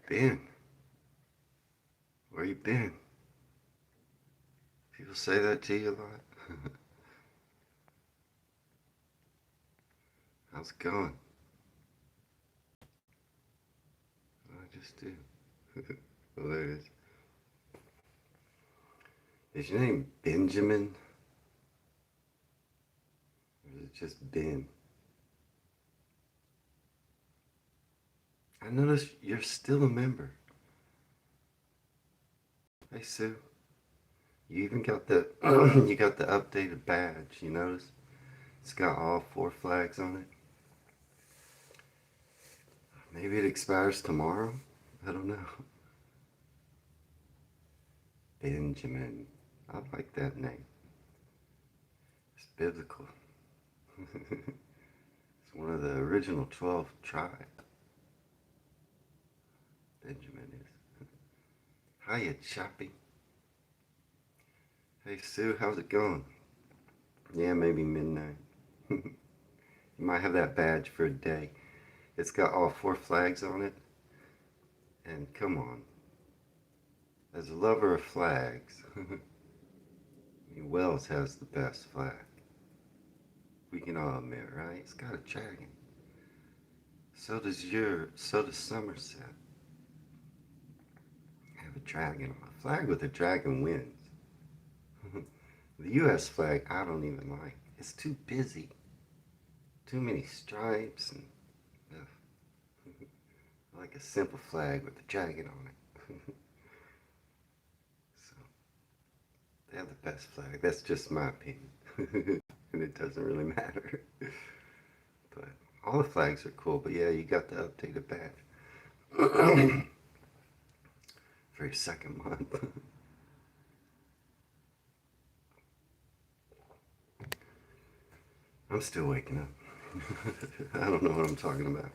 been? Where you been? People say that to you a lot. How's it going? I just do. Well, there it is. Is your name Benjamin? Or is it just Ben? I notice you're still a member. Hey, Sue. You even got the you got the updated badge. You notice it's got all 4 flags on it. Maybe it expires tomorrow. I don't know. Benjamin. I like that name. It's biblical. It's one of the original 12 tribes. Benjamin is. Hiya, Choppy. Hey, Sue, how's it going? Yeah, maybe midnight. You might have that badge for a day. It's got all 4 flags on it. And come on. As a lover of flags, Wells has the best flag. We can all admit, right? It's got a dragon. So does Somerset. Have a dragon on a flag with a dragon wins. The U.S. flag, I don't even like. It's too busy. Too many stripes and I like a simple flag with a dragon on it. So they have the best flag. That's just my opinion, and it doesn't really matter. But all the flags are cool. But yeah, you got the updated badge for your second month. I'm still waking up. I don't know what I'm talking about.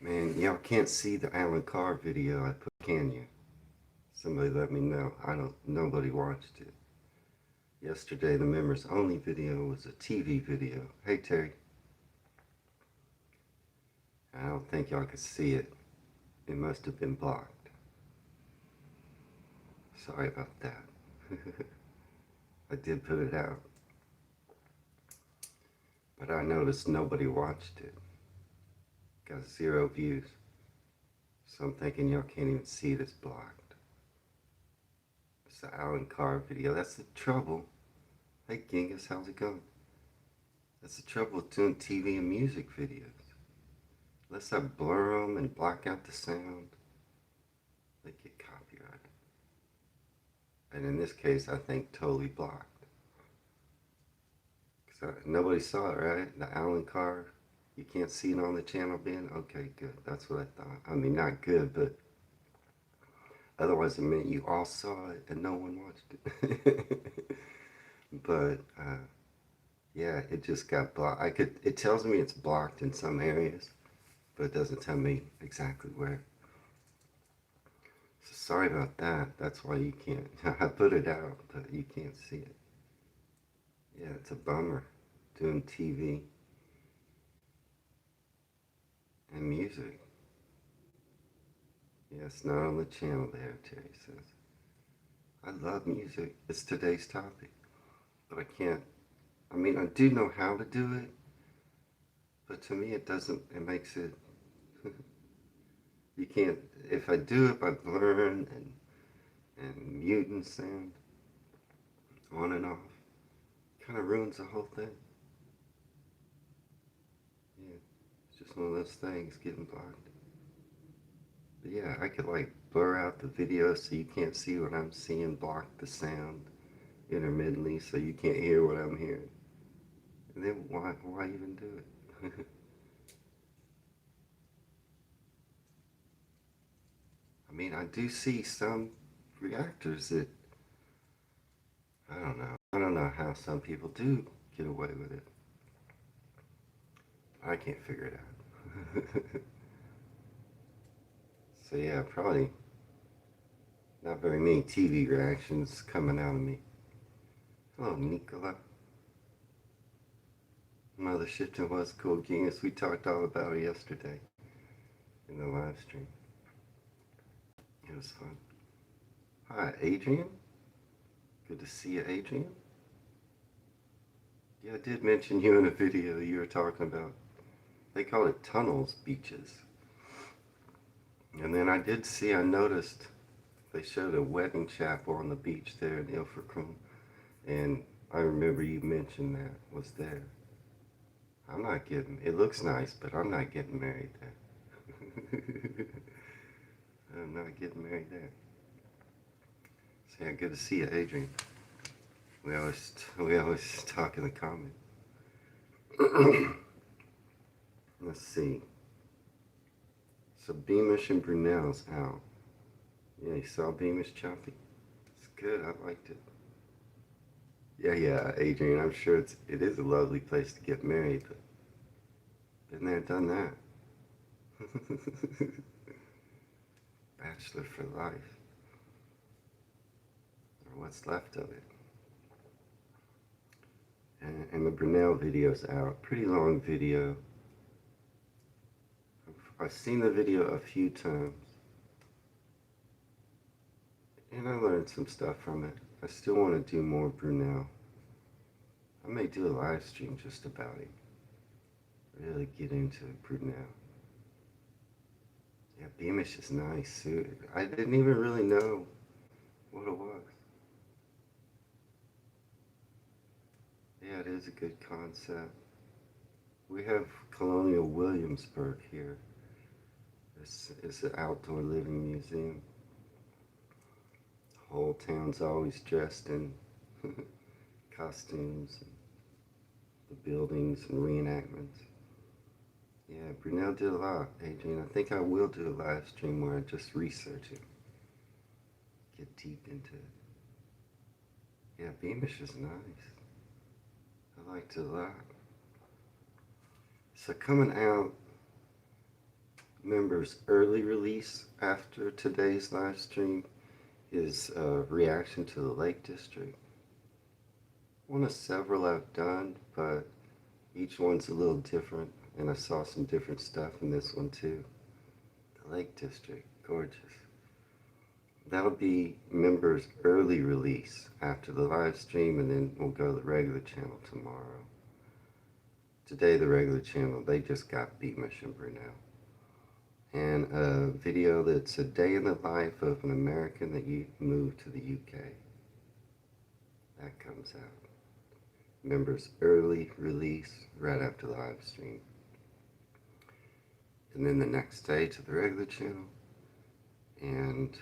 Man, y'all can't see the Alan Carr video I put, can you? Somebody let me know. Nobody watched it. Yesterday, the members only video was a TV video. Hey, Terry. I don't think y'all could see it. It must have been blocked. Sorry about that. I did put it out. But I noticed nobody watched it. Got 0 views. So I'm thinking y'all can't even see it, it's blocked. It's the Alan Carr video. That's the trouble. Hey Genghis, how's it going? That's the trouble with doing TV and music videos. Unless I blur them and block out the sound, they get copyrighted. And in this case, I think totally blocked. Nobody saw it, right? The Alan Carr. You can't see it on the channel, Ben? Okay, good. That's what I thought. I mean, not good, but otherwise it meant you all saw it and no one watched it. But, yeah, it just got blocked. It tells me it's blocked in some areas, but it doesn't tell me exactly where. So sorry about that. That's why you can't. I put it out, but you can't see it. Yeah, it's a bummer doing TV and music. Yeah, it's not on the channel there, Terry says. I love music. It's today's topic. But I can't. I mean, I do know how to do it, but to me it doesn't, it makes it, you can't, if I do it by blurring and muting sound on and off, kind of ruins the whole thing. Yeah, it's just one of those things getting blocked. But yeah, I could like blur out the video so you can't see what I'm seeing, block the sound intermittently so you can't hear what I'm hearing. And then why even do it? I mean, I do see some reactors that, I don't know. I don't know how some people do get away with it. I can't figure it out. So yeah, probably not very many TV reactions coming out of me. Hello, Nicola. Mother Shifting was cool. Genius. We talked all about it yesterday. in the live stream. It was fun. Hi, Adrian. Good to see you, Adrian. Yeah, I did mention you in a video you were talking about. They call it tunnels beaches. And then I noticed they showed a wedding chapel on the beach there in Ilfracombe. And I remember you mentioned that was there. I'm not getting, it looks nice, but I'm not getting married there. I'm not getting married there. So yeah, good to see you, Adrian. We always talk in the comments. Let's see. So Beamish and Brunel's out. Yeah, you saw Beamish, Choppy? It's good, I liked it. Yeah, Adrian, I'm sure it is a lovely place to get married, but been there, done that. Bachelor for life. Or what's left of it. And the Brunel video's out. Pretty long video. I've seen the video a few times. And I learned some stuff from it. I still want to do more Brunel. I may do a live stream just about it. Really get into Brunel. Yeah, Beamish is nice too. I didn't even really know what it was. Yeah, it is a good concept. We have Colonial Williamsburg here. It's an outdoor living museum. The whole town's always dressed in costumes, and the buildings and reenactments. Yeah, Brunel did a lot, Adrian. I think I will do a live stream where I just research it. Get deep into it. Yeah, Beamish is nice. I liked it a lot. So coming out, members' early release after today's live stream is a reaction to the Lake District. One of several I've done, but each one's a little different, and I saw some different stuff in this one too. The Lake District, gorgeous. That'll be members' early release after the live stream, and then we'll go to the regular channel tomorrow. Today, the regular channel, they just got Beamish and Brunel. And a video that's a day in the life of an American that moved to the UK. That comes out. Members' early release right after the live stream. And then the next day to the regular channel. And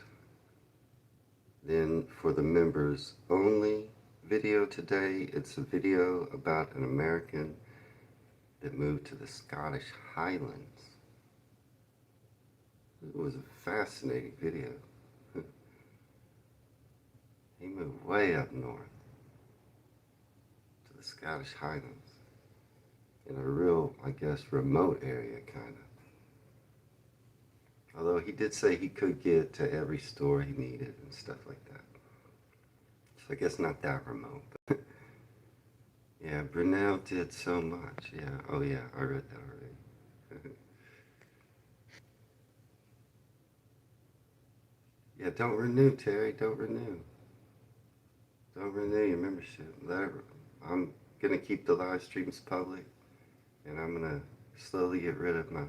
then for the members only video today, it's a video about an American that moved to the Scottish Highlands. It was a fascinating video. He moved way up north to the Scottish Highlands in a real, I guess, remote area, kind of. Although he did say he could get to every store he needed and stuff like that. So I guess not that remote. But yeah, Brunel did so much. Yeah, oh yeah, I read that already. Yeah, don't renew, Terry. Don't renew. Don't renew your membership. I'm going to keep the live streams public, and I'm going to slowly get rid of my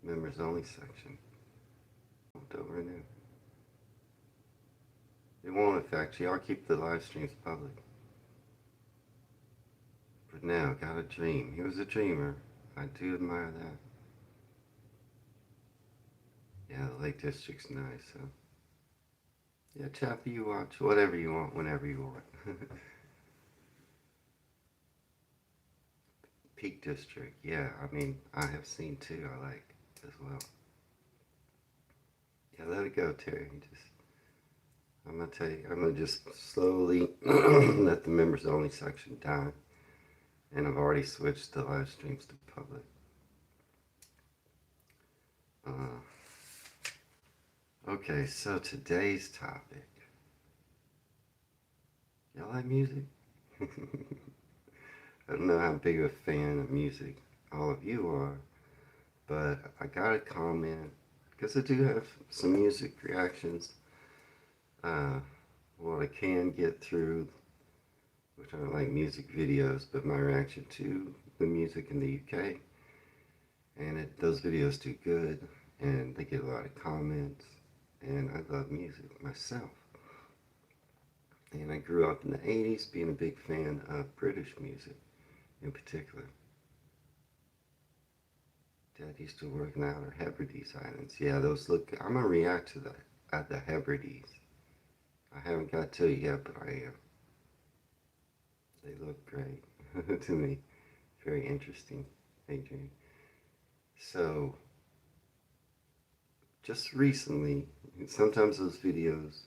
members only section. Don't renew. It won't affect you. I'll keep the live streams public. But now, got a dream. He was a dreamer. I do admire that. Yeah, the Lake District's nice, so. Yeah, Chappie, you watch whatever you want, whenever you want. Peak District, yeah, I mean, I have seen too, I like as well. Yeah, let it go, Terry. I'm gonna tell you, I'm gonna just slowly let the members only section die. And I've already switched the live streams to public. Okay, so today's topic. Y'all like music? I don't know how big of a fan of music all of you are, But I got a comment, because I do have some music reactions. What I can get through, which are like music videos, but my reaction to the music in the UK. And those videos do good, and they get a lot of comments, and I love music myself. And I grew up in the 80s being a big fan of British music in particular. Dad used to work in the Outer Hebrides Islands. Yeah, those look, I'm going to react to the Hebrides. I haven't got to it yet, but I am. They look great to me. Very interesting, Adrian. So, just recently, sometimes those videos,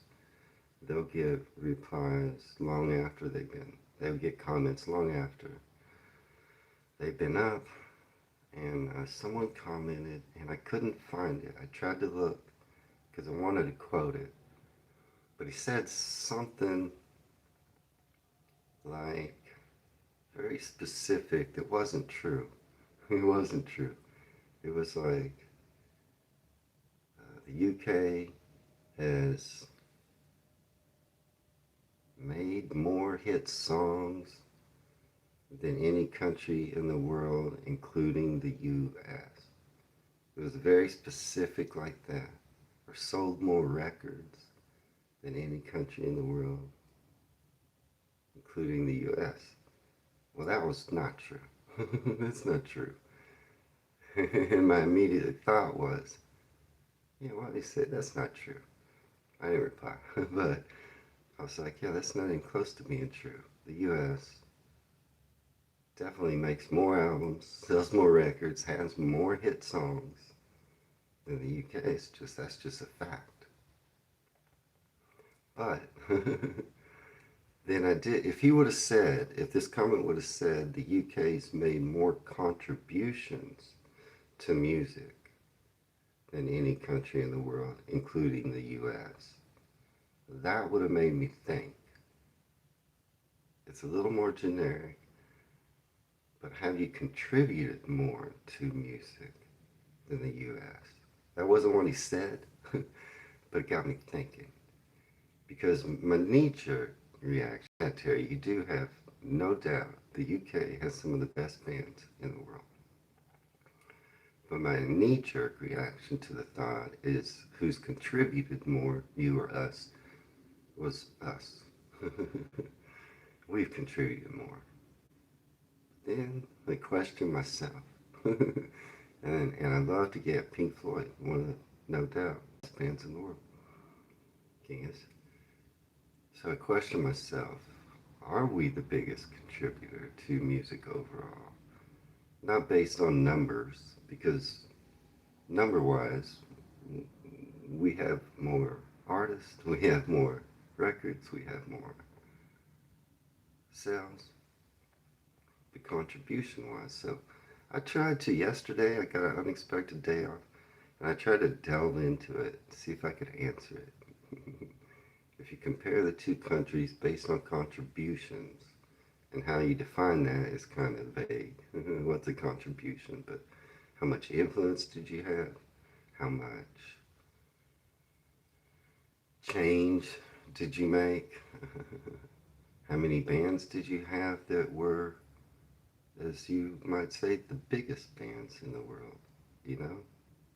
they'll get replies long after they'll get comments long after they've been up. And someone commented, and I couldn't find it. I tried to look because I wanted to quote it. But he said something like very specific that wasn't true. It wasn't true. It was like the UK has made more hit songs than any country in the world, including the US. It was very specific like that. Or sold more records than any country in the world, including the US. Well, that was not true. That's not true. And my immediate thought was, yeah, well, he said that's not true. I didn't reply, but I was like, yeah, that's not even close to being true. The US definitely makes more albums, sells more records, has more hit songs than the UK. That's just a fact. But then if this comment would have said the UK's made more contributions to music than any country in the world, including the US, that would have made me think. It's a little more generic, but have you contributed more to music than the US? That wasn't what he said, but it got me thinking. Because my knee-jerk reaction, I tell you, you do have no doubt the UK has some of the best bands in the world. But my knee-jerk reaction to the thought is who's contributed more, you or us, was us. We've contributed more. Then I question myself. and I love to get Pink Floyd, one of the, no doubt, best bands in the world. King is. So I question myself, are we the biggest contributor to music overall? Not based on numbers, because number-wise, we have more artists, we have more records, we have more sales, but contribution-wise. So I tried to yesterday, I got an unexpected day off, and I tried to delve into it, see if I could answer it. If you compare the two countries based on contributions, and how you define that is kind of vague. What's a contribution? But how much influence did you have? How much change did you make? How many bands did you have that were, as you might say, the biggest bands in the world, you know?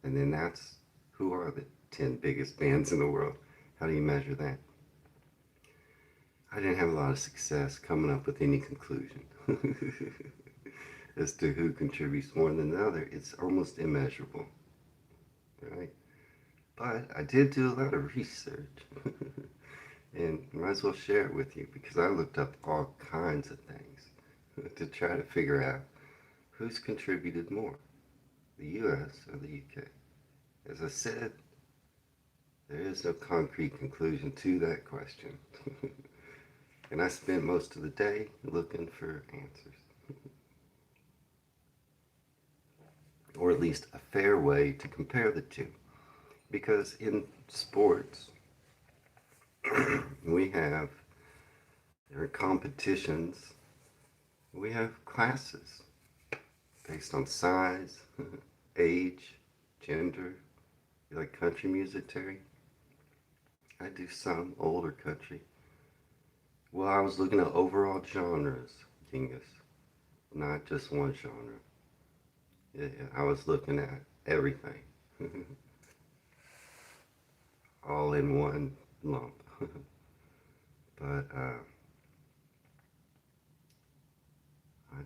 And then that's, who are the 10 biggest bands in the world? How do you measure that? I didn't have a lot of success coming up with any conclusion as to who contributes more than the other. It's almost immeasurable, right? But I did do a lot of research, and might as well share it with you because I looked up all kinds of things to try to figure out who's contributed more, the US or the UK. As I said, there is no concrete conclusion to that question. And I spent most of the day looking for answers. Or at least a fair way to compare the two. Because in sports, there are competitions, we have classes based on size, age, gender. You like country music, Terry? I do some older country. Well, I was looking at overall genres, Genghis, not just one genre. Yeah, I was looking at everything, all in one lump. But I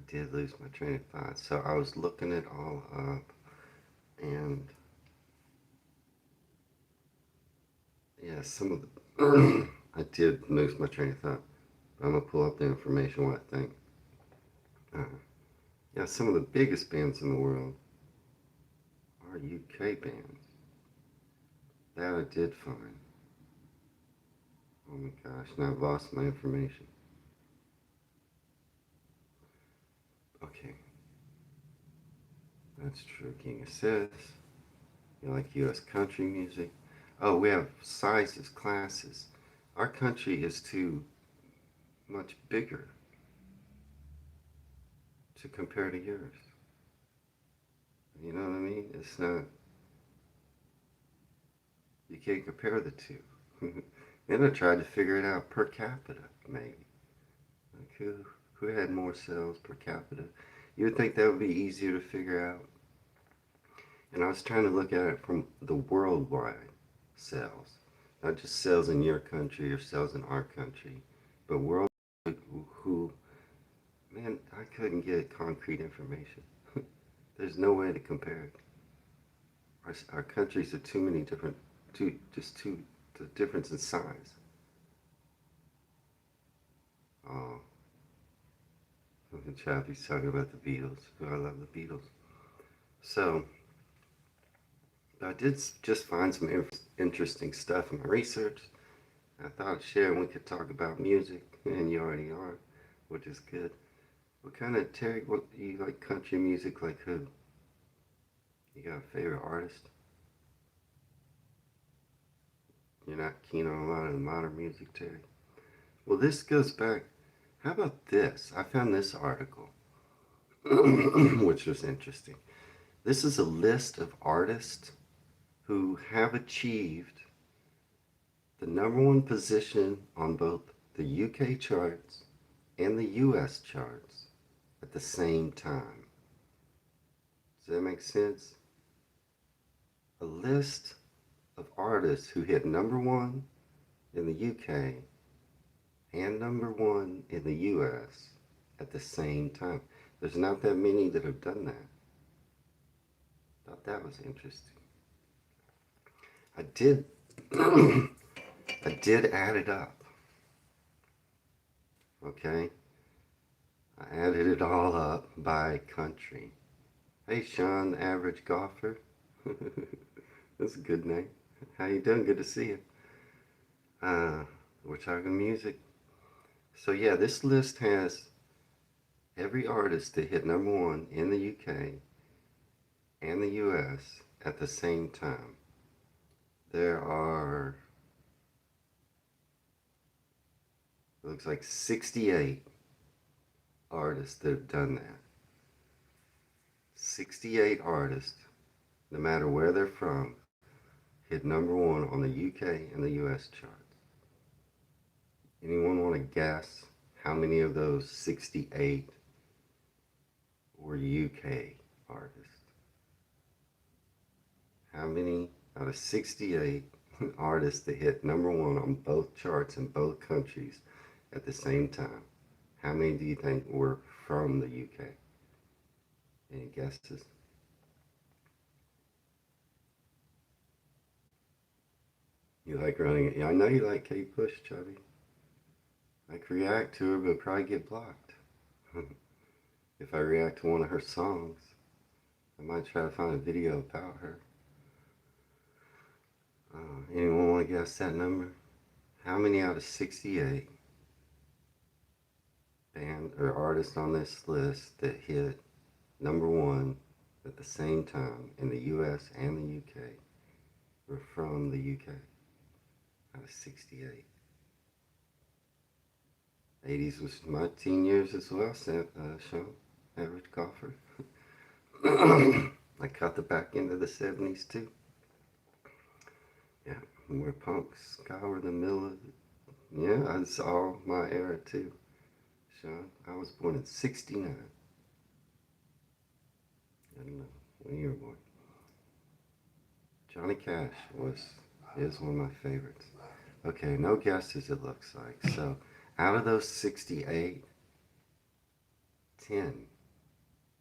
did lose my train of thought. So I was looking it all up, and yeah, some of the I did lose my train of thought. But I'm gonna pull up the information. What I think. Uh, yeah, some of the biggest bands in the world are UK bands. That I did find. Oh my gosh, now I've lost my information. Okay, that's true. King says you like U.S. country music. Oh, we have sizes, classes. Our country is too much bigger to compare to yours. You know what I mean? It's not, you can't compare the two. Then I tried to figure it out per capita, maybe. Like who had more sales per capita? You would think that would be easier to figure out. And I was trying to look at it from the worldwide sales, not just sales in your country or sales in our country, but worldwide. Who, man, I couldn't get concrete information. There's no way to compare it. Our countries are too many different, the difference in size. Oh, the Chappie's talking about the Beatles. I love the Beatles. So, I did just find some interesting stuff in my research. I thought I'd share and we could talk about music, and you already are, which is good. What kind of, Terry, what you like country music, like who? You got a favorite artist? You're not keen on a lot of the modern music, Terry? Well, this goes back, how about this? I found this article, which was interesting. This is a list of artists who have achieved the number one position on both the UK charts and the US charts at the same time. Does that make sense? A list of artists who hit number one in the UK and number one in the US at the same time. There's not that many that have done that. Thought that was interesting. I did I did add it up. Okay? I added it all up by country. Hey Sean, the average golfer. That's a good name. How you doing? Good to see you. We're talking music. So yeah, this list has every artist that hit number one in the UK and the US at the same time. There are, it looks like 68 artists that have done that. 68 artists, no matter where they're from, hit number one on the UK and the US charts. Anyone want to guess how many of those 68 were UK artists? How many out of 68 artists that hit number one on both charts in both countries at the same time? How many do you think were from the UK? Any guesses? You like running it? Yeah, I know you like Kate Bush, Chubby. I could react to her, but probably get blocked. If I react to one of her songs, I might try to find a video about her. Anyone want to guess that number? How many out of 68 band or artists on this list that hit number one at the same time in the US and the UK were from the UK? Out of 68. 80s was my teen years as well, Sean, average golfer. I caught the back end of the 70s too. Yeah, where punk ska were the middle of it. Yeah, it's all my era too. Sean, I was born in 69. I don't know when you were born. Johnny Cash is one of my favorites. Okay, no guesses it looks like. So out of those 68, 10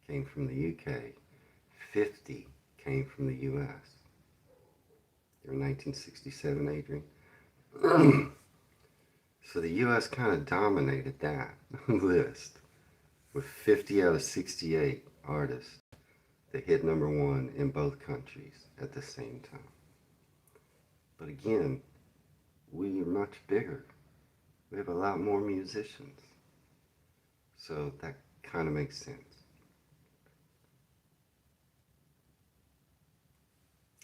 came from the UK, 50 came from the US. You're 1967, Adrian. So the US kind of dominated that list with 50 out of 68 artists that hit number one in both countries at the same time. But again, we are much bigger. We have a lot more musicians. So that kind of makes sense.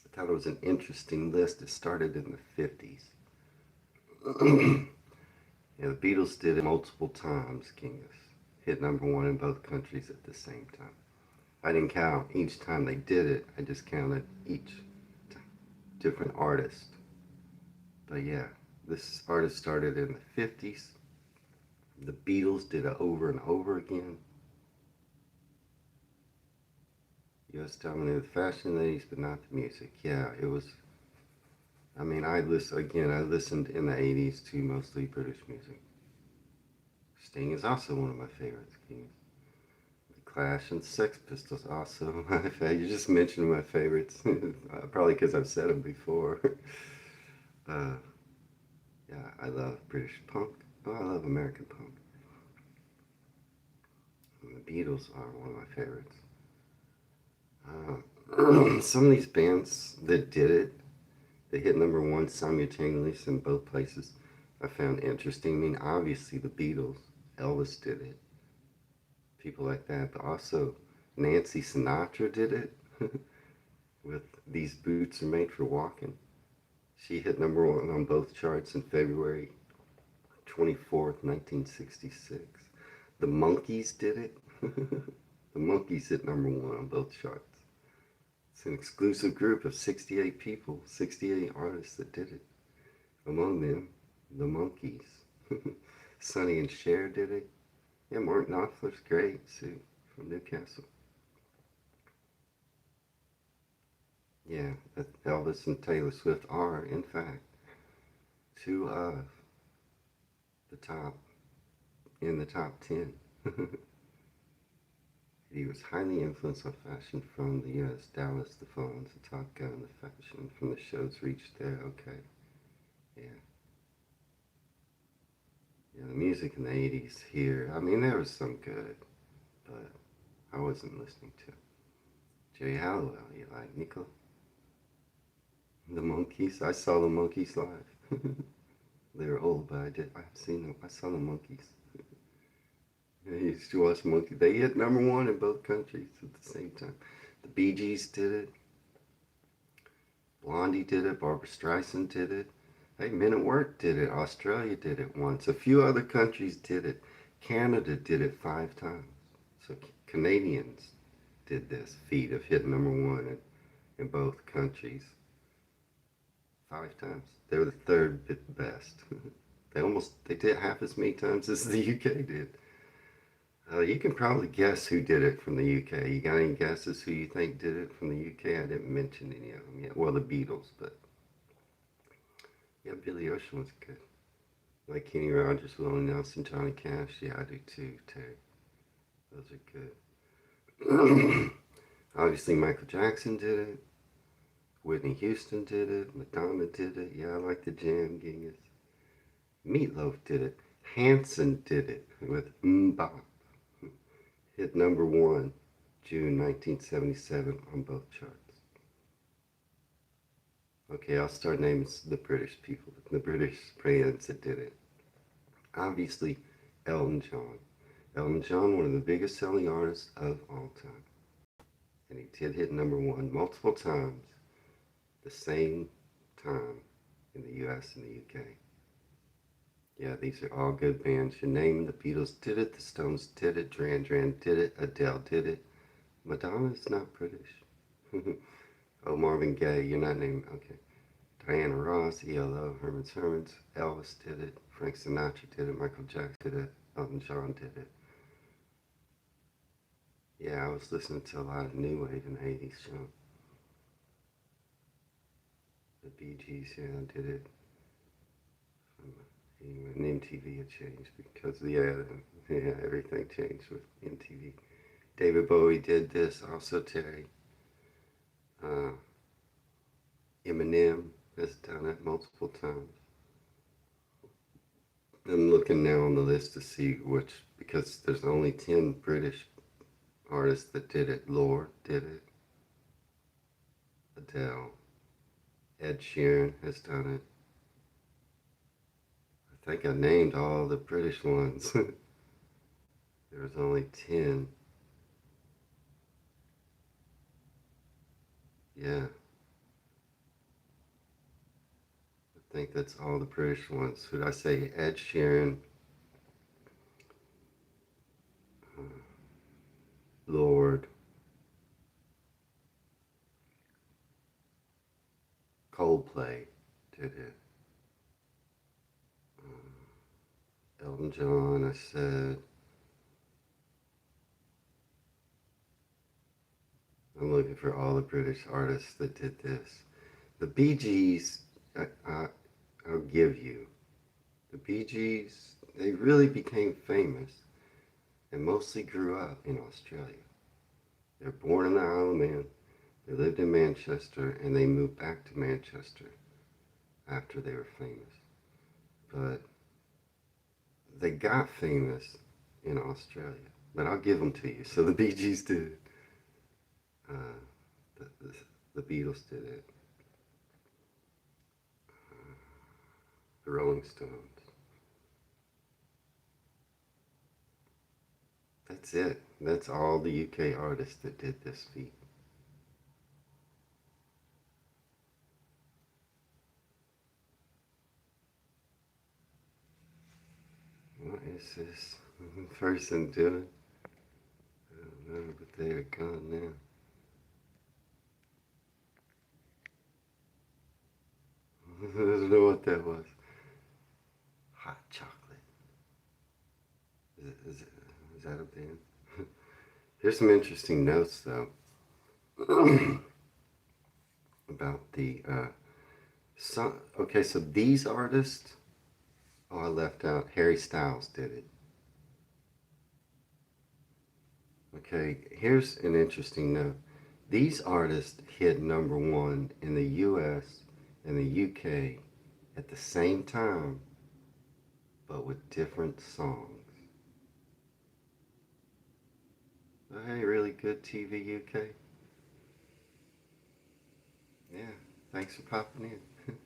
I thought it was an interesting list. It started in the 50s. Yeah, the Beatles did it multiple times, Kingus. Hit number one in both countries at the same time. I didn't count each time they did it. I just counted each different artist. But yeah, this artist started in the 50s. The Beatles did it over and over again. US dominated the fashion in the 80s, but not the music. Yeah, it was. I mean, I listened in the 80s to mostly British music. Sting is also one of my favorites. The Clash and Sex Pistols also my favorite. You just mentioned my favorites, probably because I've said them before. uh, yeah, I love British punk. Oh, I love American punk. And the Beatles are one of my favorites. Some of these bands that did it, they hit number one simultaneously in both places, I found interesting. I mean, obviously the Beatles, Elvis did it, people like that, but also Nancy Sinatra did it with These Boots Are Made for Walking. She hit number one on both charts in February 24th, 1966. The Monkees did it. The Monkees hit number one on both charts. It's an exclusive group of 68 people, 68 artists that did it. Among them, the Monkees. Sonny and Cher did it. Yeah, Mark Knopfler's great, too, from Newcastle. Yeah, Elvis and Taylor Swift are, in fact, two of the top, in the top 10. He was highly influenced by fashion from the U.S. Dallas, the phones, the Top Gun, the fashion from the shows reached there. Okay, yeah. Yeah, the music in the 80s here, I mean, there was some good, but I wasn't listening to it. Jerry Halliwell, you like Nico? The Monkees, I saw the Monkees live. They were old, but I've seen them. I saw the Monkees. I used to watch Monkees. They hit number one in both countries at the same time. The Bee Gees did it. Blondie did it. Barbra Streisand did it. Hey, Men at Work did it. Australia did it once. A few other countries did it. Canada did it 5 times. So Canadians did this feat of hitting number one in both countries 5 times. They were the third best. They did half as many times as the UK did. You can probably guess who did it from the UK. You got any guesses who you think did it from the UK? I didn't mention any of them yet. Well, the Beatles, but yeah, Billy Ocean was good. Like Kenny Rogers, Willie Nelson, Johnny Cash. Yeah, I do too, Terry. Those are good. Obviously, Michael Jackson did it. Whitney Houston did it. Madonna did it. Yeah, I like the Jam Gingas. Meatloaf did it. Hanson did it with Mbop. Hit number one, June 1977 on both charts. Okay, I'll start naming the British people, the British bands that did it. Obviously, Elton John. Elton John, one of the biggest selling artists of all time. And he did hit number one multiple times, the same time in the US and the UK. Yeah, these are all good bands. You name the Beatles did it, the Stones did it, Duran Duran did it, Adele did it. Madonna is not British. Oh, Marvin Gaye, you're not named. Okay. Diana Ross, ELO, Herman's Hermits, Elvis did it, Frank Sinatra did it, Michael Jackson did it, Elton John did it. Yeah, I was listening to a lot of new wave in the 80s, Sean. The Bee Gees, yeah, did it. When MTV had changed because, yeah, everything changed with MTV. David Bowie did this, also Terry. Uh, Eminem has done it multiple times. I'm looking now on the list to see which, because there's only 10 British artists that did it. Lorde did it. Adele. Ed Sheeran has done it. I think I named all the British ones. There was only 10. Yeah, I think that's all the British ones. Who did I say? Ed Sheeran, uh, Lorde, Coldplay did it. Elton John, I said. I'm looking for all the British artists that did this. The Bee Gees, I'll give you. The Bee Gees, they really became famous and mostly grew up in Australia. They were born in the Isle of Man. They lived in Manchester and they moved back to Manchester after they were famous. But they got famous in Australia. But I'll give them to you. So the Bee Gees did it. The, the, the Beatles did it. The Rolling Stones. That's it. That's all the UK artists that did this feat. What is this person doing? I don't know, but they are gone now. I don't know what that was. Hot chocolate. Is that a band? Here's some interesting notes, though, about the. Okay, so these artists. Oh, I left out. Harry Styles did it. Okay, here's an interesting note. These artists hit number one in the US and the UK at the same time, but with different songs. Oh, hey, really good TV UK. Yeah, thanks for popping in.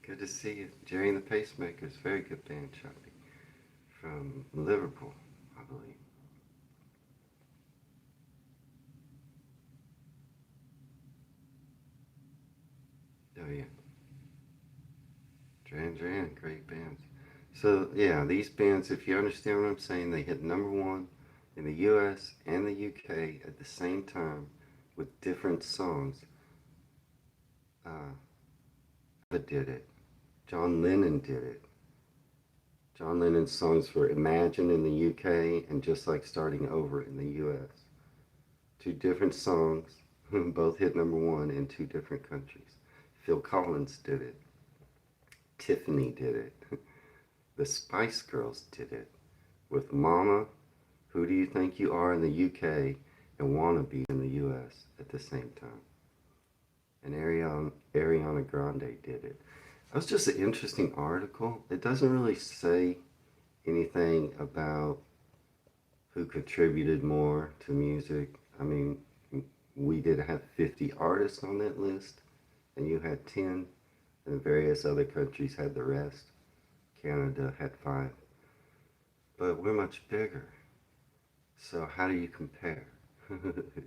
Good to see you. Jerry and the Pacemakers, very good band, Chucky, from Liverpool, I believe. Oh yeah, Duran Duran, great bands. So yeah, these bands, if you understand what I'm saying, they hit number one in the US and the UK at the same time with different songs. Uh, did it. John Lennon did it. John Lennon's songs were Imagine in the UK and Just Like Starting Over in the US. Two different songs, both hit number one in two different countries. Phil Collins did it. Tiffany did it. The Spice Girls did it with Mama, Who Do You Think You Are in the UK, and Wannabe in the US at the same time. And Ariana Grande did it. That was just an interesting article. It doesn't really say anything about who contributed more to music. I mean, we did have 50 artists on that list, and you had 10, and various other countries had the rest. Canada had 5. But we're much bigger. So how do you compare?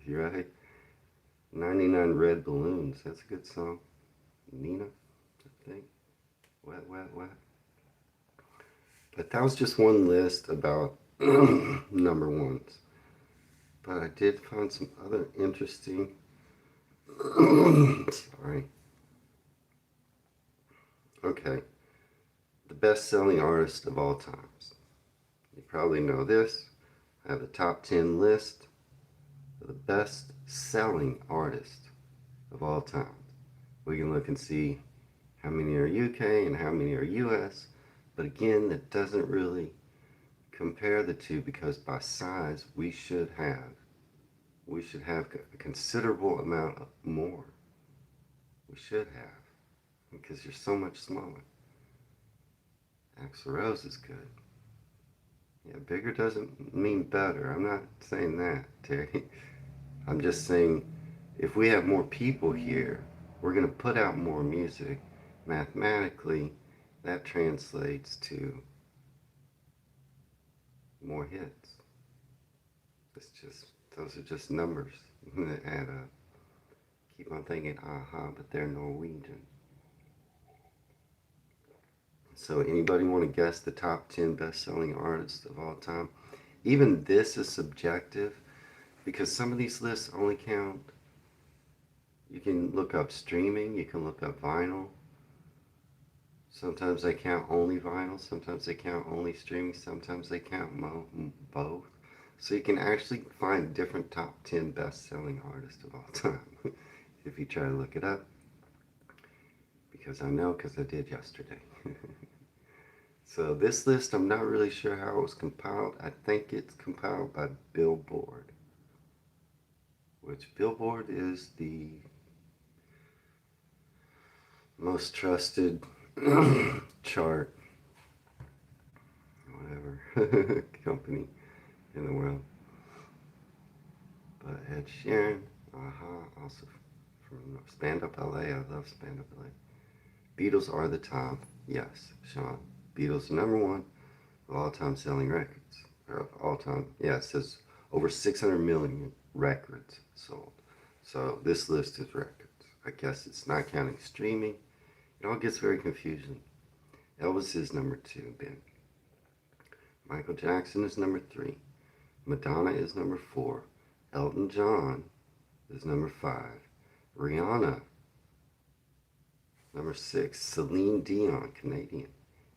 You right? 99 Red Balloons. That's a good song. Nina, I think. Wet, wet, wet. But that was just one list about number ones. But I did find some other interesting Sorry. Okay. The best-selling artist of all times. You probably know this. I have the top 10 list of the best-selling artists of all time. We can look and see how many are UK and how many are US. But again, that doesn't really compare the two because by size we should have a considerable amount more. We should have because you're so much smaller. Axl Rose is good. Yeah, bigger doesn't mean better. I'm not saying that, Terry. I'm just saying if we have more people here, we're going to put out more music. Mathematically, that translates to more hits. Those are just numbers that add up. Keep on thinking, aha, but they're Norwegian. So anybody want to guess the top 10 best-selling artists of all time? Even this is subjective because some of these lists only count. You can look up streaming, you can look up vinyl. Sometimes they count only vinyl, sometimes they count only streaming, sometimes they count both. So you can actually find different top 10 best-selling artists of all time if you try to look it up. Because I know, because I did yesterday. So this list, I'm not really sure how it was compiled. I think it's compiled by Billboard, which Billboard is the most trusted chart, whatever, company in the world. But Ed Sheeran, also from Stand Up LA. I love Stand Up LA. Beatles are the top. Yes, Sean. Beatles are number one of all-time selling records. Or of all time. Yeah, it says over 600 million records sold. So this list is records. I guess it's not counting streaming. It all gets very confusing. Elvis is number 2, Ben. Michael Jackson is number 3. Madonna is number 4. Elton John is number 5. Rihanna, number 6. Celine Dion, Canadian.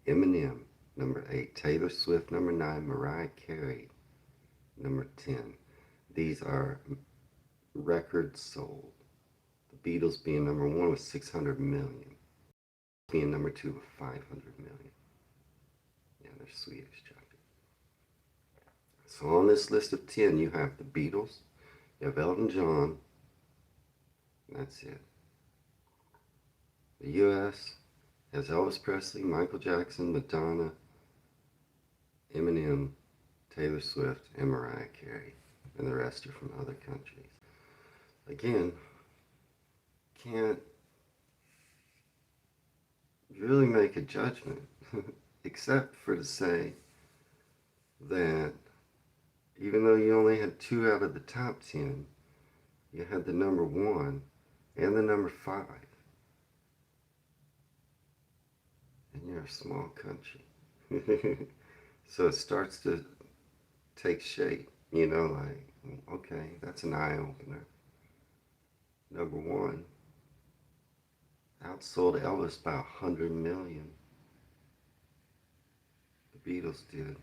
Eminem, number 8. Taylor Swift, number 9. Mariah Carey, number 10. These are records sold. The Beatles being number 1 with 600 million. Being number 2 with 500 million. Yeah, they're Swedish, Chuck. So on this list of 10, you have the Beatles, you have Elton John, and that's it. The U.S. has Elvis Presley, Michael Jackson, Madonna, Eminem, Taylor Swift, and Mariah Carey. And the rest are from other countries. Again, can't really make a judgment, except for to say that even though you only had 2 out of the top 10, you had the number 1 and the number 5. And you're a small country. So it starts to take shape, like, okay, that's an eye-opener. Number 1 outsold Elvis by 100 million. The Beatles did.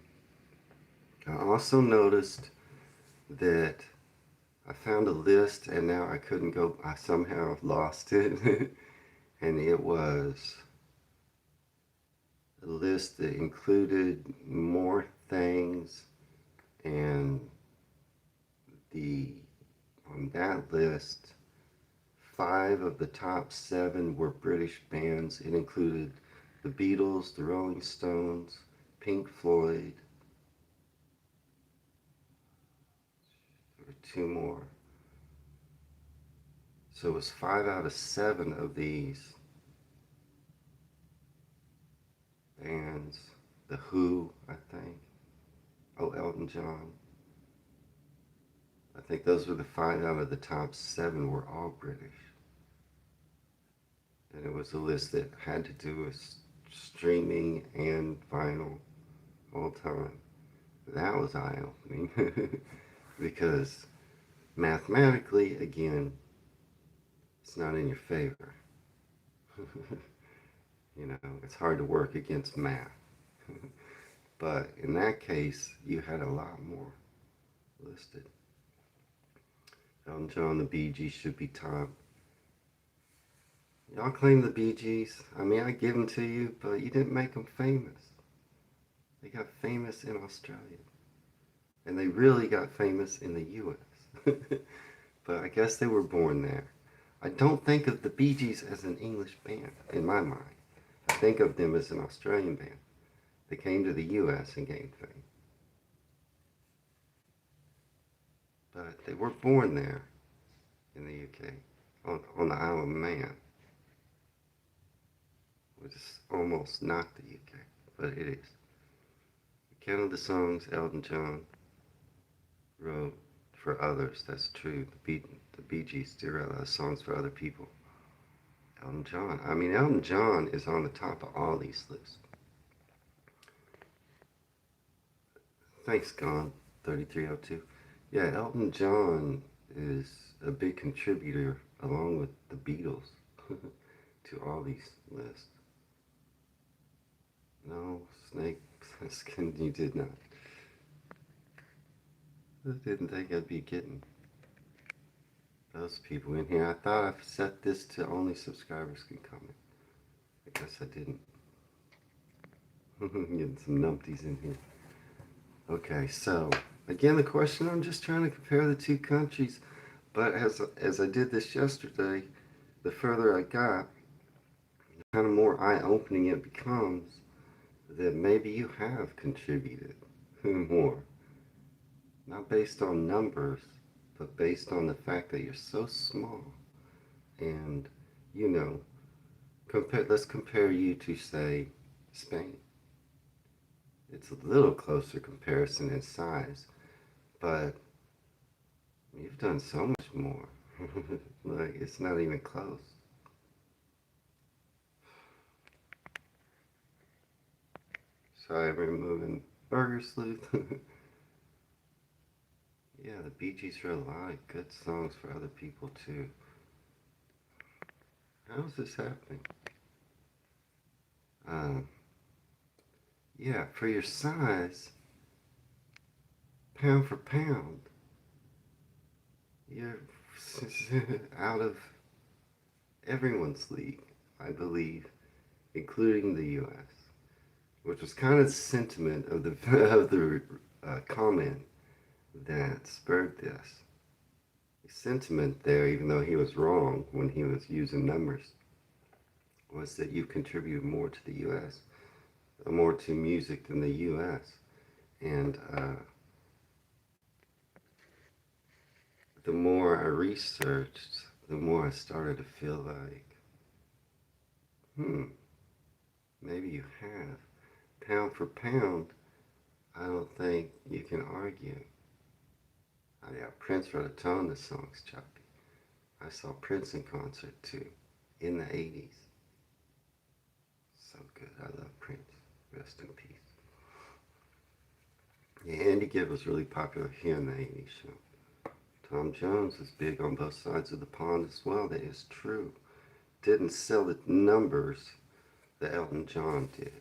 I also noticed that I found a list and now I couldn't go, I somehow lost it. And it was a list that included more things, and on that list, 5 of the top 7 were British bands. It included the Beatles, the Rolling Stones, Pink Floyd. There were 2 more. So it was 5 out of 7 of these bands. The Who, I think. Oh, Elton John. I think those were the 5 out of the top 7 were all British. And it was a list that had to do with streaming and vinyl all time. That was eye-opening because mathematically, again, it's not in your favor. You know, it's hard to work against math. But in that case, you had a lot more listed. Elton John, the Bee Gees should be top. Y'all claim the Bee Gees. I mean, I give them to you, but you didn't make them famous. They got famous in Australia. And they really got famous in the US. But I guess they were born there. I don't think of the Bee Gees as an English band, in my mind. I think of them as an Australian band. They came to the US and gained fame. But they were born there in the UK, on the Isle of Man, which is almost not the UK, but it is. Count of the songs Elton John wrote for others. That's true. The Bee Gees do write a lot of songs for other people. Elton John. I mean, Elton John is on the top of all these lists. Thanks, Gone 3302. Yeah, Elton John is a big contributor, along with the Beatles, to all these lists. No, Snake Skin, you did not. I didn't think I'd be getting those people in here. I thought I set this to only subscribers can comment. I guess I didn't. Getting some numpties in here. Okay, so again, the question, I'm just trying to compare the two countries, but as I did this yesterday, the further I got, the kind of more eye-opening it becomes that maybe you have contributed more. Not based on numbers, but based on the fact that you're so small. And, you know, let's compare you to, say, Spain. It's a little closer comparison in size, but you've done so much more. Like, it's not even close. Sorry, I'm removing Burger Sleuth. Yeah, the Bee Gees wrote a lot of good songs for other people, too. How is this happening? Yeah, for your size, pound for pound, you're out of everyone's league, I believe, including the U.S., which was kind of the sentiment of the comment that spurred this. The sentiment there, even though he was wrong when he was using numbers, was that you've contributed more to the U.S., more to music than the U.S. And the more I researched, the more I started to feel like, maybe you have. Pound for pound, I don't think you can argue. Oh, yeah, Prince wrote a ton of songs, choppy. I saw Prince in concert too, in the 80s. So good. I love Prince. Rest in peace. Yeah, Andy Gibb was really popular here in the 80s show. Tom Jones was big on both sides of the pond as well. That is true. Didn't sell the numbers that Elton John did.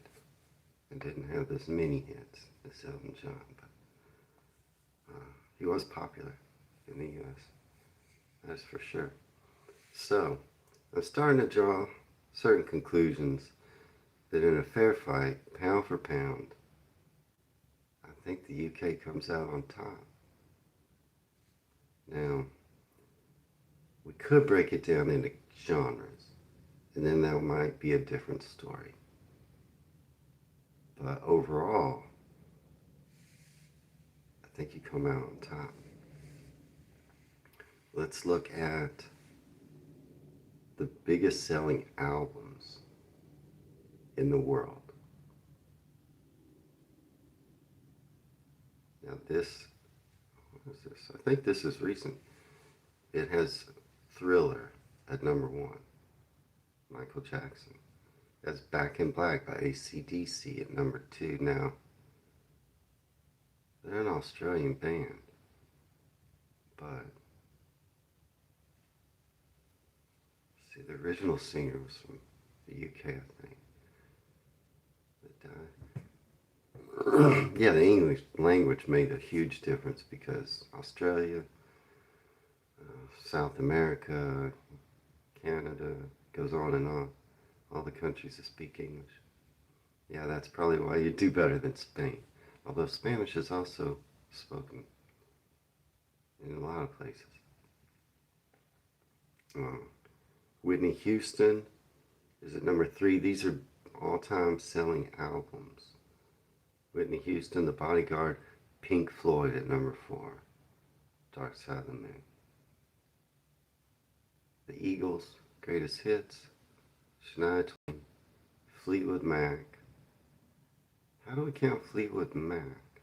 And didn't have as many hits as Elton John. But he was popular in the U.S. That's for sure. So, I'm starting to draw certain conclusions that in a fair fight, pound for pound, I think the UK comes out on top. Now, we could break it down into genres, and then that might be a different story. But overall, I think you come out on top. Let's look at the biggest selling albums in the world. Now this, what is this? I think this is recent. It has Thriller at number 1, Michael Jackson. That's Back in Black by AC/DC at number 2. Now, they're an Australian band, but See, the original singer was from the UK, I think. But, yeah, the English language made a huge difference because Australia, South America, Canada, goes on and on. All the countries that speak English. Yeah, that's probably why you do better than Spain. Although Spanish is also spoken in a lot of places. Uh, Whitney Houston is at number 3. These are all-time selling albums. Whitney Houston, The Bodyguard, Pink Floyd at number 4, Dark Side of the Moon. The Eagles, Greatest Hits, Shania Twain, Fleetwood Mac. How do we count Fleetwood Mac?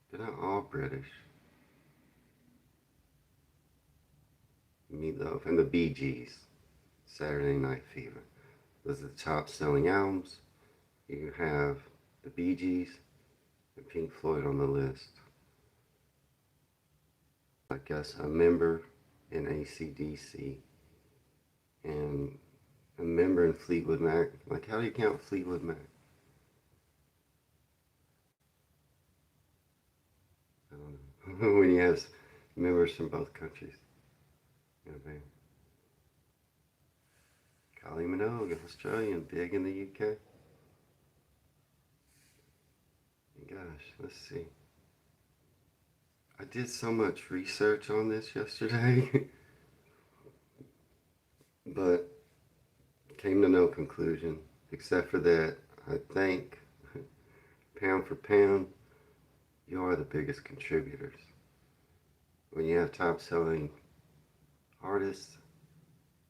They're not all British. Meatloaf and the Bee Gees, Saturday Night Fever. Those are the top selling albums. You have the Bee Gees and Pink Floyd on the list. I guess a member in AC/DC and a member in Fleetwood Mac. Like, how do you count Fleetwood Mac? I don't know. When you have members from both countries. You know what I mean? Kylie Minogue, Australian, big in the UK. Gosh, let's see. I did so much research on this yesterday, but came to no conclusion, except for that I think, pound for pound, you are the biggest contributors. When you have top selling artists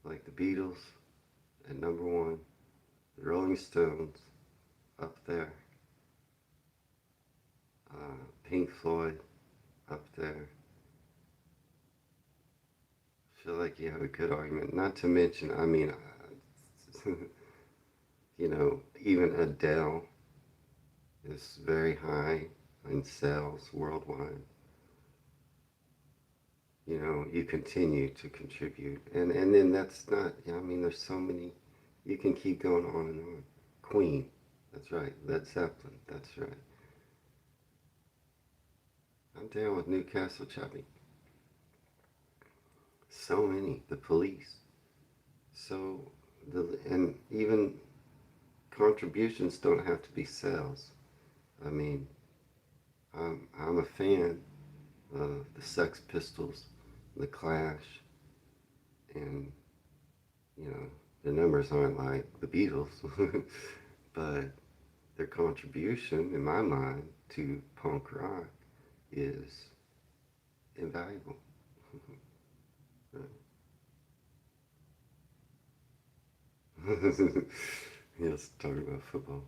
like the Beatles at number 1, the Rolling Stones up there, Pink Floyd up there. I feel like you have a good argument. Not to mention, I mean, you know, even Adele is very high in sales worldwide. You know, you continue to contribute. And then that's not, I mean, there's so many, you can keep going on and on. Queen, that's right. Led Zeppelin, that's right. I'm down with Newcastle Chubby. So many. The Police. So, and even contributions don't have to be sales. I mean, I'm a fan of the Sex Pistols, the Clash, and, you know, the numbers aren't like the Beatles, but their contribution, in my mind, to punk rock is invaluable. Let's talk about football.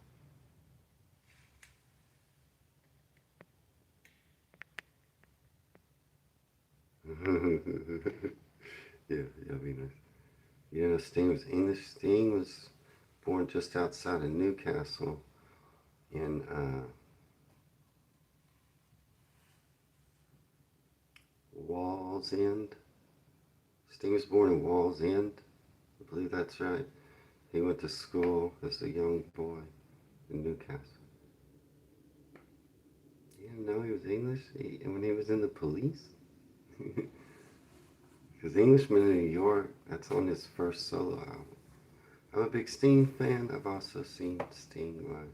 Yeah, that'd be nice. You know, Sting was English. Sting was born just outside of Newcastle in Wallsend. Sting was born in Wallsend. I believe that's right. He went to school as a young boy in Newcastle. You didn't know he was English when he was in the Police? Because Englishman in New York, that's on his first solo album. I'm a big Sting fan. I've also seen Sting live.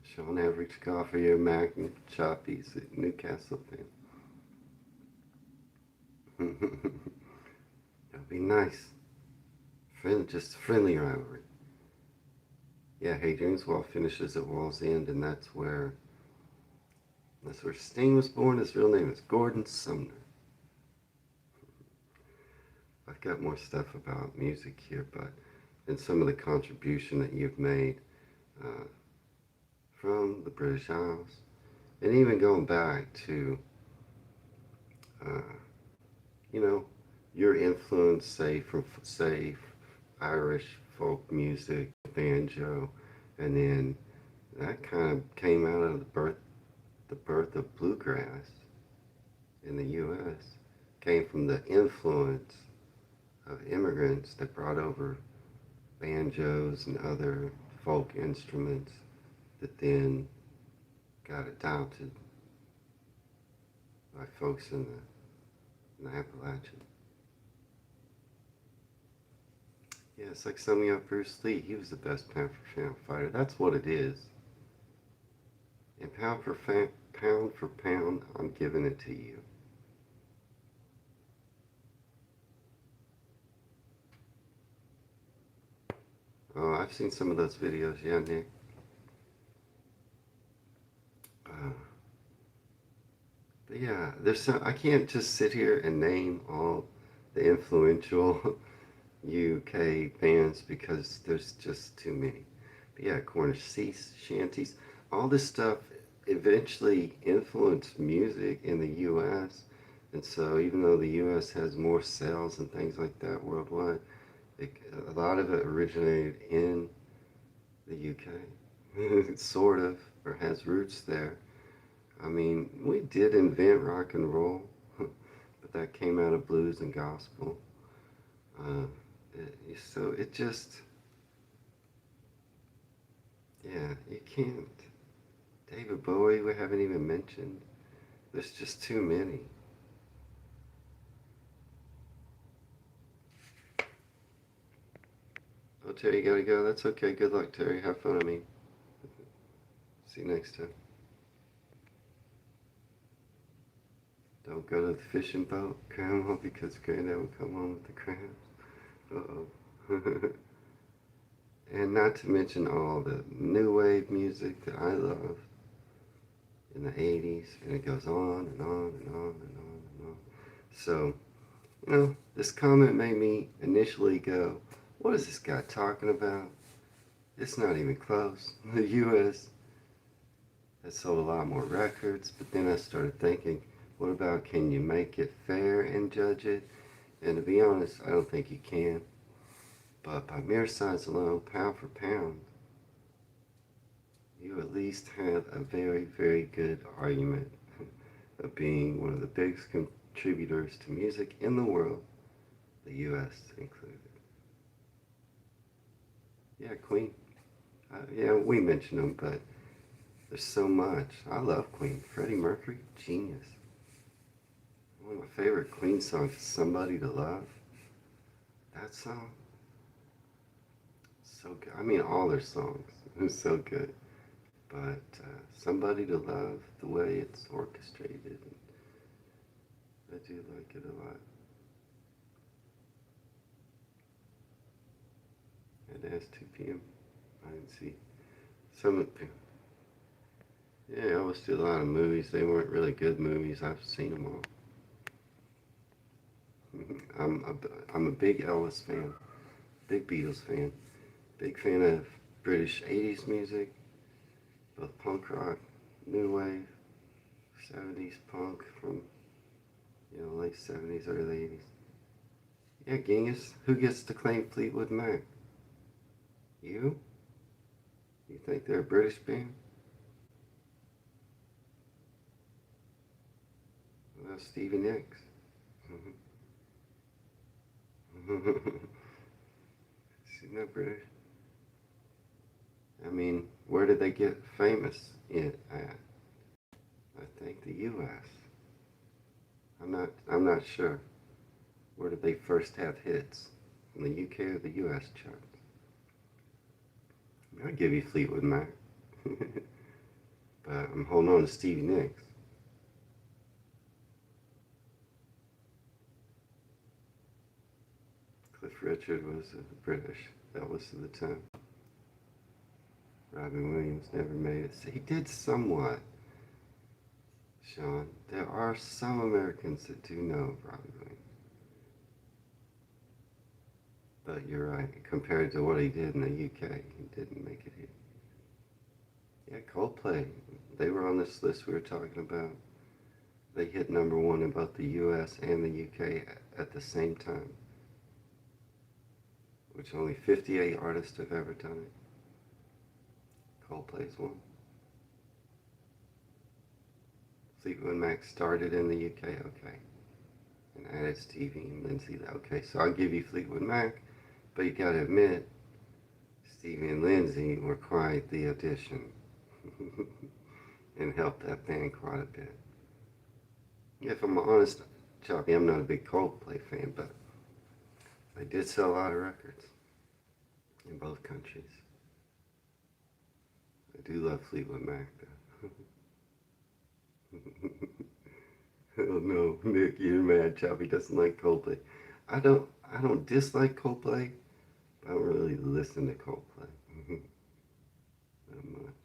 Sean Average Coffee or Magnet Choppies at Newcastle fan. That'd be nice. Just a friendly rivalry. Yeah, Hadrian's Wall finishes at Wallsend, and that's where Sting was born. His real name is Gordon Sumner. I've got more stuff about music here, but and some of the contribution that you've made from the British Isles, and even going back to, you know, your influence, say from Irish folk music, banjo, and then that kind of came out of the birth of bluegrass in the U.S. came from the influence of immigrants that brought over banjos and other folk instruments that then got adopted by folks in the Appalachian. Yeah, it's like summing up Bruce Lee. He was the best pound-for-pound fighter. That's what it is. And pound for pound, I'm giving it to you. Oh, I've seen some of those videos. Yeah, Nick. But yeah, there's some, I can't just sit here and name all the influential UK bands because there's just too many. But yeah, Cornish sea shanties, all this stuff eventually influenced music in the US. And so even though the US has more sales and things like that worldwide, a lot of it originated in the UK, sort of, or has roots there. I mean, we did invent rock and roll, but that came out of blues and gospel. So it just, yeah, you can't. David Bowie, we haven't even mentioned. There's just too many. Oh, Terry, you gotta go. That's okay. Good luck, Terry. Have fun. I mean, see you next time. Don't go to the fishing boat, Grandma, because Granddad will come home with the crabs. Uh-oh. And not to mention all the new wave music that I love in the 80s, and it goes on and on and on and on and on. So, this comment made me initially go, what is this guy talking about? It's not even close. The U.S. has sold a lot more records, but then I started thinking, what about, can you make it fair and judge it? And to be honest, I don't think you can. But by mere size alone, pound for pound, you at least have a very, very good argument of being one of the biggest contributors to music in the world, the U.S. included. Yeah, Queen. Yeah, we mentioned them, but there's so much. I love Queen. Freddie Mercury, genius. One of my favorite Queen songs is Somebody to Love. That song, so good. I mean, all their songs are so good. But Somebody to Love, the way it's orchestrated, I do like it a lot. It has 2 p.m. I didn't see some of them. Yeah, I always do a lot of movies. They weren't really good movies. I've seen them all. I'm a big Elvis fan, big Beatles fan, big fan of British 80s music, both punk rock, new wave, 70s punk from, late 70s, early 80s. Yeah, Genghis, who gets to claim Fleetwood Mac? You? You think they're a British band? Well, Stevie Nicks. She's not British. I mean, where did they get famous at? I think the U.S. I'm not sure. Where did they first have hits? In the UK or the US charts? I'll give you Fleetwood Mac. But I'm holding on to Stevie Nicks. Cliff Richard was British. Elvis at the time. Robin Williams never made it. He did somewhat, Sean. There are some Americans that do know Robin Williams. But you're right. Compared to what he did in the UK, he didn't make it here. Yeah, Coldplay. They were on this list we were talking about. They hit #1 in both the US and the UK at the same time, which only 58 artists have ever done it. Coldplay's one. Fleetwood Mac started in the UK, okay. And added Stevie and Lindsay, okay. So I'll give you Fleetwood Mac, but you gotta admit, Stevie and Lindsay were quite the addition and helped that band quite a bit. If I'm honest, Choppy, I'm not a big Coldplay fan, but they did sell a lot of records in both countries. I do love Fleetwood Mac, though. Oh no, Nick, you're mad. Choppy doesn't like Coldplay. I don't dislike Coldplay, but I don't really listen to Coldplay. Not much.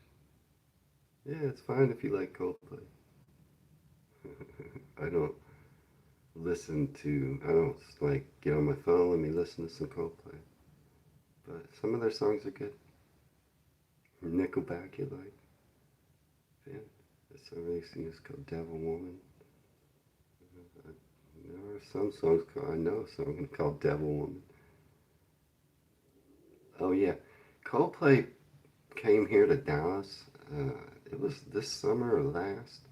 Yeah, it's fine if you like Coldplay. I don't I don't like get on my phone, let me listen to some Coldplay. But some of their songs are good. Nickelback you like. Yeah, this song releasing is called Devil Woman. There are some songs I know a song called Devil Woman. Oh yeah, Coldplay came here to Dallas. It was this summer or last.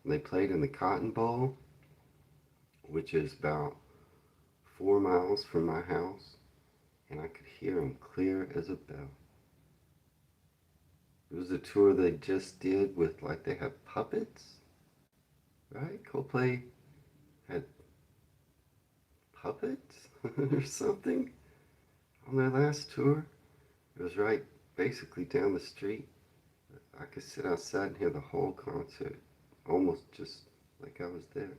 And they played in the Cotton Bowl, which is about 4 miles from my house, and I could hear them clear as a bell. It was a tour they just did with, like, they had puppets, right? Coldplay had puppets or something on their last tour. It was right basically down the street. I could sit outside and hear the whole concert, almost just like I was there.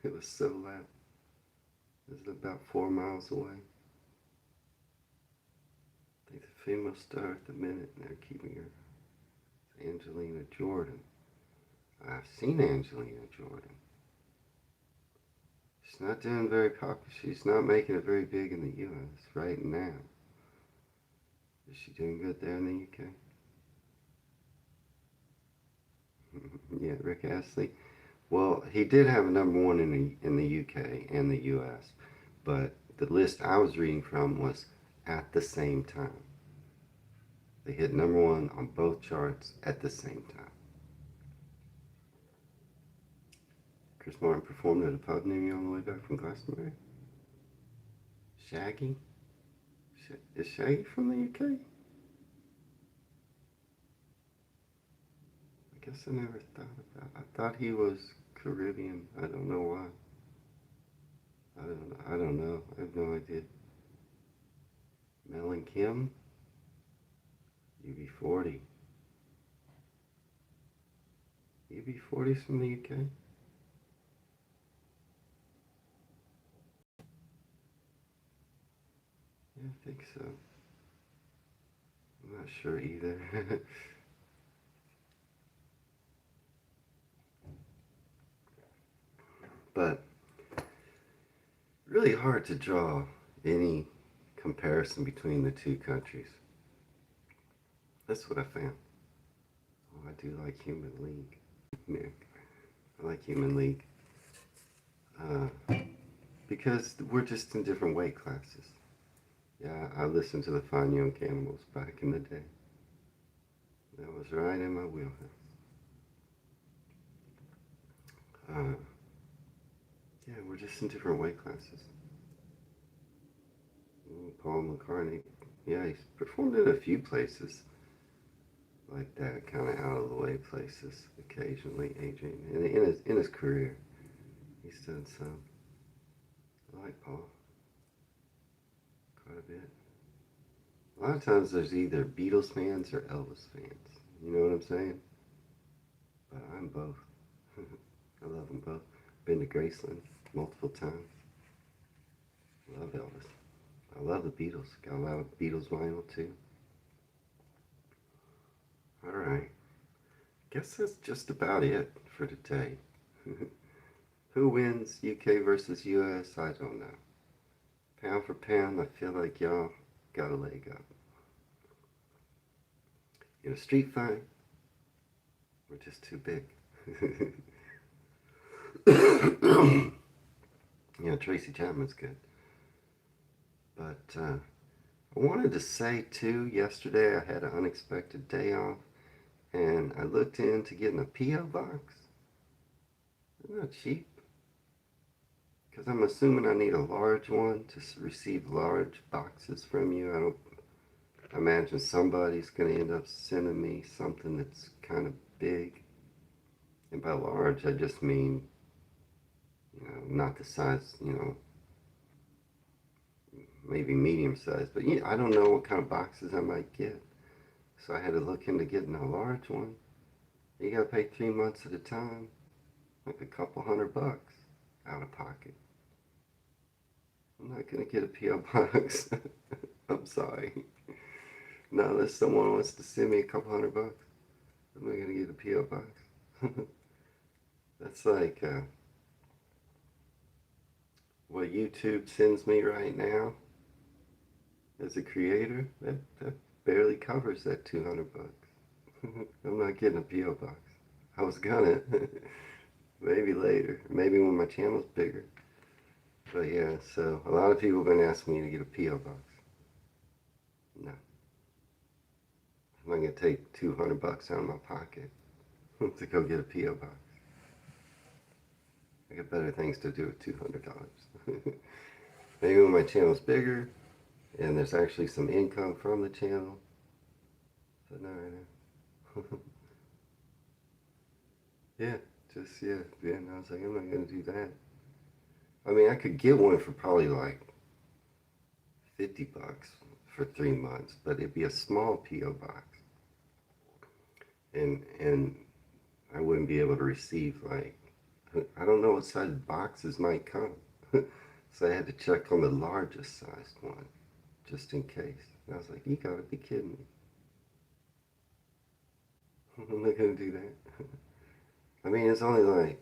It was so loud. It was about 4 miles away. I think the female star at the minute, and they're keeping her. It's Angelina Jordan. I've seen Angelina Jordan. She's not doing very popular. She's not making it very big in the U.S. right now. Is she doing good there in the U.K.? Yeah, Rick Astley. Well, he did have a number one in the UK and the US, but the list I was reading from was at the same time. They hit number one on both charts at the same time. Chris Martin performed at a pub near me on the way back from Glastonbury. Shaggy? Is Shaggy from the UK? I guess I never thought about it. I thought he was Caribbean. I don't know why. I don't know. I have no idea. Mel and Kim? UB40. UB40's from the UK? Yeah, I think so. I'm not sure either. But really hard to draw any comparison between the two countries. That's what I found. Oh, I do like Human League. Nick, I like Human League. Because we're just in different weight classes. Yeah, I listened to the Fine Young Cannibals back in the day. That was right in my wheelhouse. Yeah, we're just in different weight classes. Paul McCartney, yeah, he's performed in a few places like that, kind of out of the way places occasionally. Adrian, in his career, he's done some. I like Paul quite a bit. A lot of times there's either Beatles fans or Elvis fans. You know what I'm saying? But I'm both. I love them both. Been to Graceland multiple times. Love Elvis. I love the Beatles. Got a lot of Beatles vinyl too. Alright. Guess that's just about it for today. Who wins, UK versus US? I don't know. Pound for pound, I feel like y'all got a leg up. In a street fight, we're just too big. Yeah, Tracy Chapman's good. But I wanted to say too, yesterday I had an unexpected day off, and I looked into getting a P.O. box. They're not cheap. Because I'm assuming I need a large one to receive large boxes from you. I don't imagine somebody's going to end up sending me something that's kind of big. And by large, I just mean, not the size, maybe medium size. But I don't know what kind of boxes I might get. So I had to look into getting a large one. You got to pay 3 months at a time, like a couple $100 out of pocket. I'm not going to get a P.O. box. I'm sorry. Not unless someone wants to send me a couple $100. I'm not going to get a P.O. box. That's like what YouTube sends me right now as a creator. That barely covers that $200. I'm not getting a P.O. box. I was gonna. Maybe later. Maybe when my channel's bigger. But yeah, so a lot of people have been asking me to get a P.O. box. No. I'm not going to take $200 out of my pocket to go get a P.O. box. I got better things to do with $200. Maybe when my channel's bigger and there's actually some income from the channel. But no, right now. Yeah, and I was like, I'm not going to do that. I mean, I could get one for probably like $50 for 3 months, but it'd be a small P.O. box. And I wouldn't be able to receive, like, I don't know what size boxes might come. So I had to check on the largest sized one, just in case. And I was like, you gotta be kidding me. I'm not gonna do that. I mean, it's only like,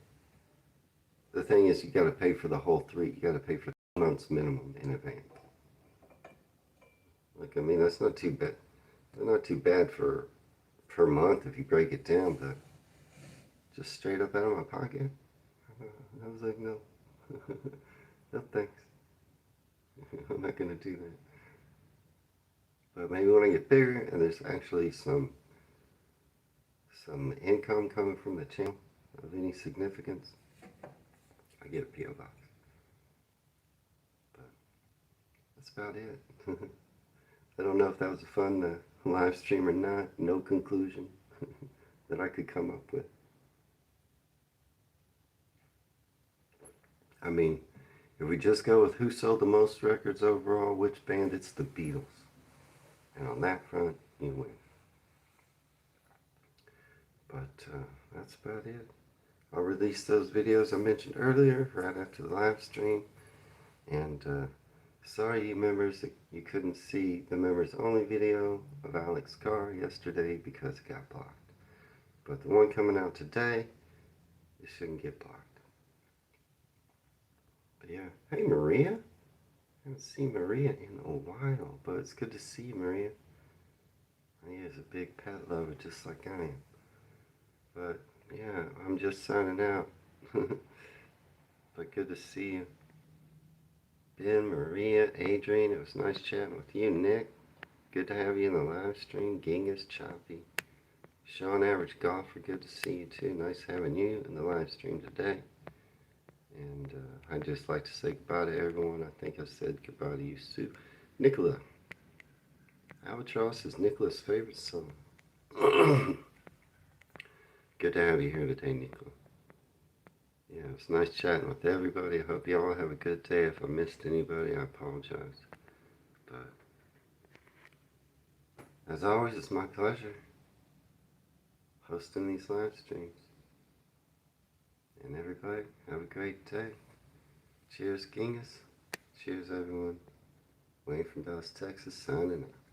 the thing is, you gotta pay for the whole 3. You gotta pay for 3 months minimum in advance. Like, I mean, that's not too bad. They're not too bad for per month if you break it down, but just straight up out of my pocket. I was like, no. No thanks. I'm not going to do that. But maybe when I get bigger and there's actually some income coming from the channel of any significance, I get a P.O. box. But that's about it. I don't know if that was a fun live stream or not. No conclusion that I could come up with. I mean, if we just go with who sold the most records overall, which band, it's the Beatles. And on that front, you win. But that's about it. I'll release those videos I mentioned earlier right after the live stream. And sorry, you members, that you couldn't see the members only video of Alex Carr yesterday because it got blocked. But the one coming out today, it shouldn't get blocked. But yeah, hey Maria. I haven't seen Maria in a while, but it's good to see you, Maria. Maria's a big pet lover just like I am. But yeah, I'm just signing out. But good to see you. Ben, Maria, Adrian, it was nice chatting with you. Nick, good to have you in the live stream. Genghis, Choppy, Sean, Average Golfer, good to see you too. Nice having you in the live stream today. And I'd just like to say goodbye to everyone. I think I said goodbye to you, Sue. Nicola. Albatross is Nicola's favorite song. Good to have you here today, Nicola. Yeah, it was nice chatting with everybody. I hope you all have a good day. If I missed anybody, I apologize. But as always, it's my pleasure hosting these live streams. And everybody, have a great day. Cheers, Genghis. Cheers, everyone. Wayne from Dallas, Texas, signing out.